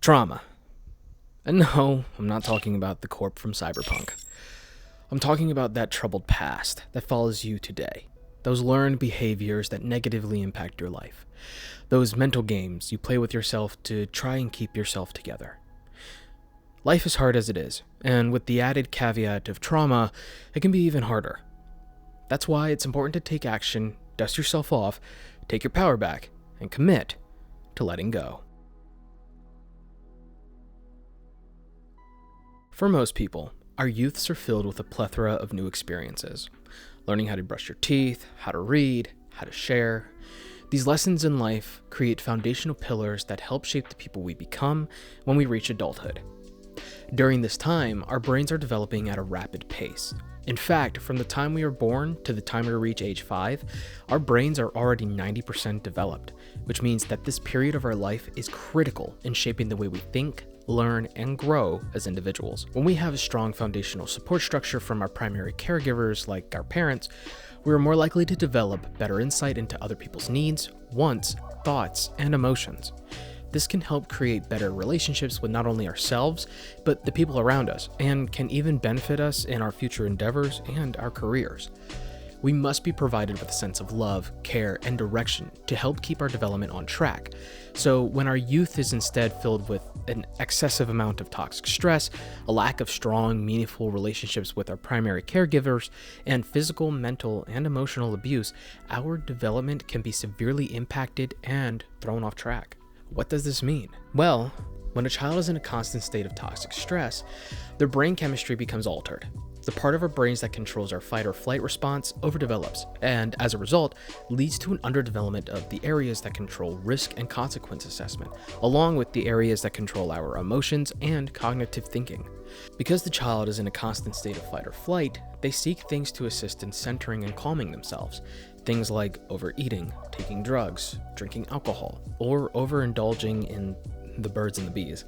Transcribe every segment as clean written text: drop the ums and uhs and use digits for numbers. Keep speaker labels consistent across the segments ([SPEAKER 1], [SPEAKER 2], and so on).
[SPEAKER 1] Trauma. And no, I'm not talking about the corp from Cyberpunk. I'm talking about that troubled past that follows you today. Those learned behaviors that negatively impact your life. Those mental games you play with yourself to try and keep yourself together. Life is hard as it is, and with the added caveat of trauma, it can be even harder. That's why it's important to take action, dust yourself off, take your power back, and commit to letting go. For most people, our youths are filled with a plethora of new experiences. Learning how to brush your teeth, how to read, how to share. These lessons in life create foundational pillars that help shape the people we become when we reach adulthood. During this time, our brains are developing at a rapid pace. In fact, from the time we are born to the time we reach age 5, our brains are already 90% developed, which means that this period of our life is critical in shaping the way we think, learn, and grow as individuals. When we have a strong foundational support structure from our primary caregivers, like our parents, we are more likely to develop better insight into other people's needs, wants, thoughts, and emotions. This can help create better relationships with not only ourselves, but the people around us, and can even benefit us in our future endeavors and our careers. We must be provided with a sense of love, care, and direction to help keep our development on track. So when our youth is instead filled with an excessive amount of toxic stress, a lack of strong, meaningful relationships with our primary caregivers, and physical, mental, and emotional abuse, our development can be severely impacted and thrown off track. What does this mean? Well, when a child is in a constant state of toxic stress, their brain chemistry becomes altered. The part of our brains that controls our fight or flight response overdevelops, and as a result, leads to an underdevelopment of the areas that control risk and consequence assessment, along with the areas that control our emotions and cognitive thinking. Because the child is in a constant state of fight or flight, they seek things to assist in centering and calming themselves. Things like overeating, taking drugs, drinking alcohol, or overindulging in the birds and the bees.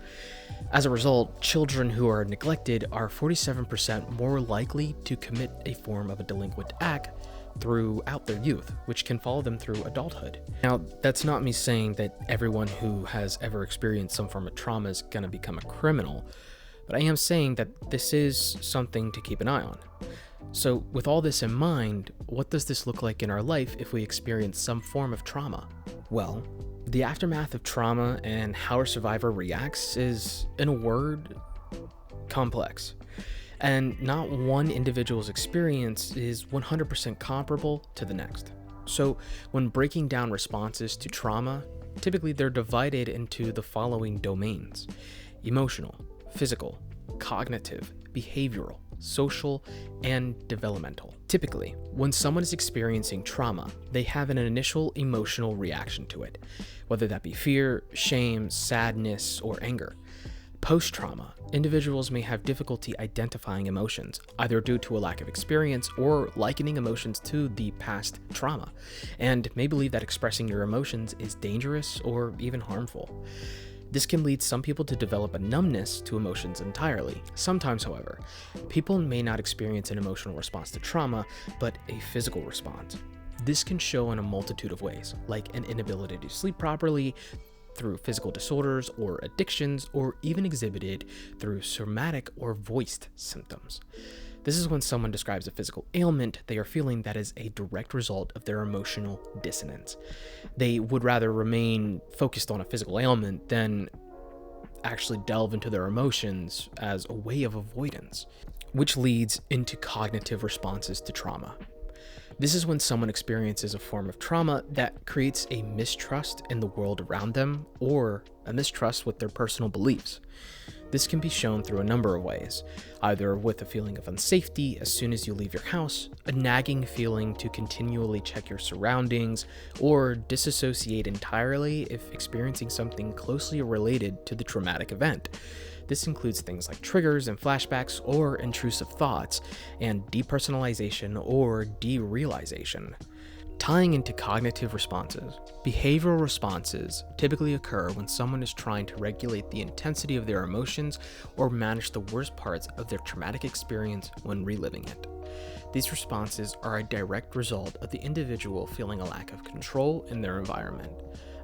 [SPEAKER 1] As a result, children who are neglected are 47% more likely to commit a form of a delinquent act throughout their youth, which can follow them through adulthood. Now, that's not me saying that everyone who has ever experienced some form of trauma is going to become a criminal, but I am saying that this is something to keep an eye on. So, with all this in mind, what does this look like in our life if we experience some form of trauma? Well, the aftermath of trauma and how a survivor reacts is, in a word, complex. And not one individual's experience is 100% comparable to the next. So, when breaking down responses to trauma, typically they're divided into the following domains: emotional, physical, cognitive, behavioral, social, and developmental. Typically, when someone is experiencing trauma, they have an initial emotional reaction to it, whether that be fear, shame, sadness, or anger. Post-trauma, individuals may have difficulty identifying emotions, either due to a lack of experience or likening emotions to the past trauma, and may believe that expressing your emotions is dangerous or even harmful. This can lead some people to develop a numbness to emotions entirely. Sometimes, however, people may not experience an emotional response to trauma, but a physical response. This can show in a multitude of ways, like an inability to sleep properly, through physical disorders or addictions, or even exhibited through somatic or voiced symptoms. This is when someone describes a physical ailment they are feeling that is a direct result of their emotional dissonance. They would rather remain focused on a physical ailment than actually delve into their emotions as a way of avoidance, which leads into cognitive responses to trauma. This is when someone experiences a form of trauma that creates a mistrust in the world around them or a mistrust with their personal beliefs. This can be shown through a number of ways, either with a feeling of unsafety as soon as you leave your house, a nagging feeling to continually check your surroundings, or disassociate entirely if experiencing something closely related to the traumatic event. This includes things like triggers and flashbacks or intrusive thoughts, and depersonalization or derealization. Tying into cognitive responses, behavioral responses typically occur when someone is trying to regulate the intensity of their emotions or manage the worst parts of their traumatic experience when reliving it. These responses are a direct result of the individual feeling a lack of control in their environment,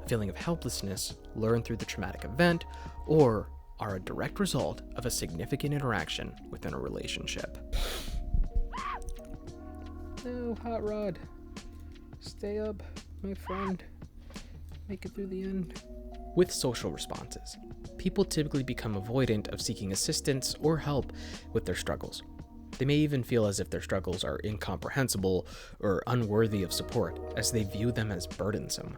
[SPEAKER 1] a feeling of helplessness learned through the traumatic event, or are a direct result of a significant interaction within a relationship. No, Hot Rod. Stay up, my friend. Make it through the end. With social responses, people typically become avoidant of seeking assistance or help with their struggles. They may even feel as if their struggles are incomprehensible or unworthy of support, as they view them as burdensome.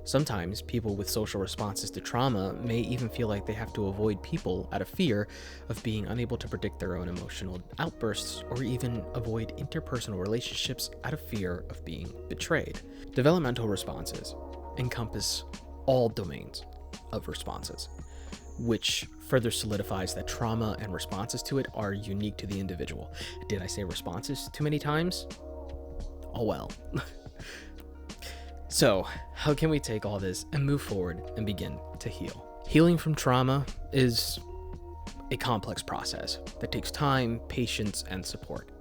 [SPEAKER 1] Sometimes people with social responses to trauma may even feel like they have to avoid people out of fear of being unable to predict their own emotional outbursts, or even avoid interpersonal relationships out of fear of being betrayed. Developmental responses encompass all domains of responses, which further solidifies that trauma and responses to it are unique to the individual. Did I say responses too many times? Oh well. So, how can we take all this and move forward and begin to heal? Healing from trauma is a complex process that takes time, patience, and support.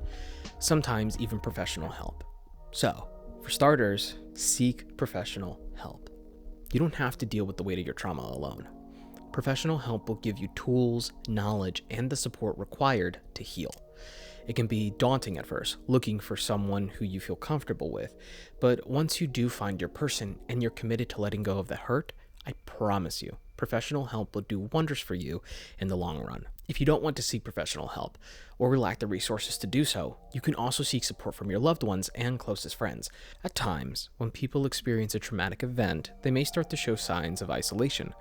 [SPEAKER 1] Sometimes even professional help. So, for starters, seek professional help. You don't have to deal with the weight of your trauma alone. Professional help will give you tools, knowledge, and the support required to heal. It can be daunting at first, looking for someone who you feel comfortable with, but once you do find your person and you're committed to letting go of the hurt, I promise you, professional help will do wonders for you in the long run. If you don't want to seek professional help, or lack the resources to do so, you can also seek support from your loved ones and closest friends. At times, when people experience a traumatic event, they may start to show signs of isolation.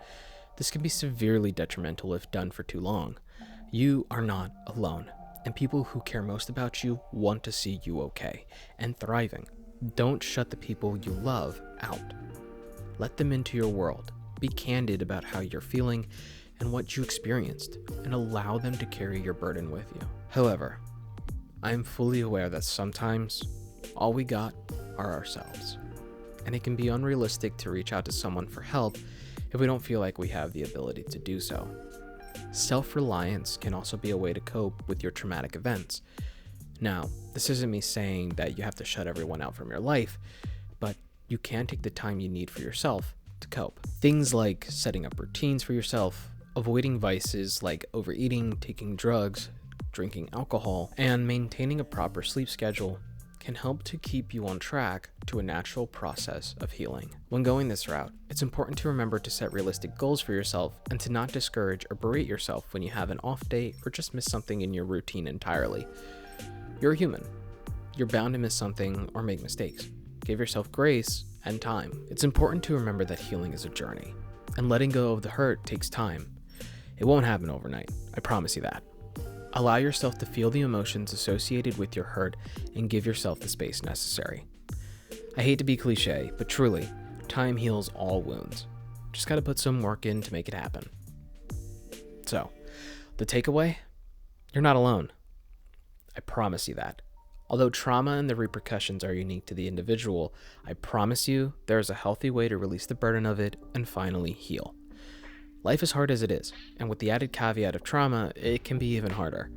[SPEAKER 1] This can be severely detrimental if done for too long. You are not alone, and people who care most about you want to see you okay and thriving. Don't shut the people you love out. Let them into your world. Be candid about how you're feeling and what you experienced, and allow them to carry your burden with you. However, I am fully aware that sometimes all we got are ourselves, and it can be unrealistic to reach out to someone for help if we don't feel like we have the ability to do so. Self-reliance can also be a way to cope with your traumatic events. Now, this isn't me saying that you have to shut everyone out from your life, but you can take the time you need for yourself to cope. Things like setting up routines for yourself, avoiding vices like overeating, taking drugs, drinking alcohol, and maintaining a proper sleep schedule can help to keep you on track to a natural process of healing. When going this route, it's important to remember to set realistic goals for yourself and to not discourage or berate yourself when you have an off day or just miss something in your routine entirely. You're a human. You're bound to miss something or make mistakes. Give yourself grace and time. It's important to remember that healing is a journey, and letting go of the hurt takes time. It won't happen overnight, I promise you that. Allow yourself to feel the emotions associated with your hurt and give yourself the space necessary. I hate to be cliche, but truly, time heals all wounds. Just gotta put some work in to make it happen. So, the takeaway? You're not alone. I promise you that. Although trauma and the repercussions are unique to the individual, I promise you there is a healthy way to release the burden of it and finally heal. Life is hard as it is, and with the added caveat of trauma, it can be even harder.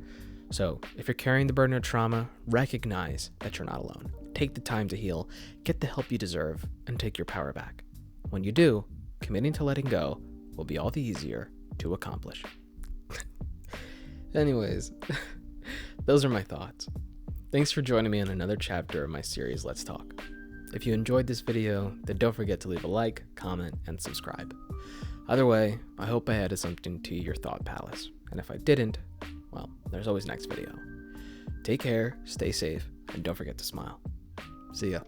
[SPEAKER 1] So, if you're carrying the burden of trauma, recognize that you're not alone. Take the time to heal, get the help you deserve, and take your power back. When you do, committing to letting go will be all the easier to accomplish. Anyways, those are my thoughts. Thanks for joining me on another chapter of my series, Let's Talk. If you enjoyed this video, then don't forget to leave a like, comment, and subscribe. Either way, I hope I added something to your thought palace, and if I didn't, well, there's always next video. Take care, stay safe, and don't forget to smile. See ya.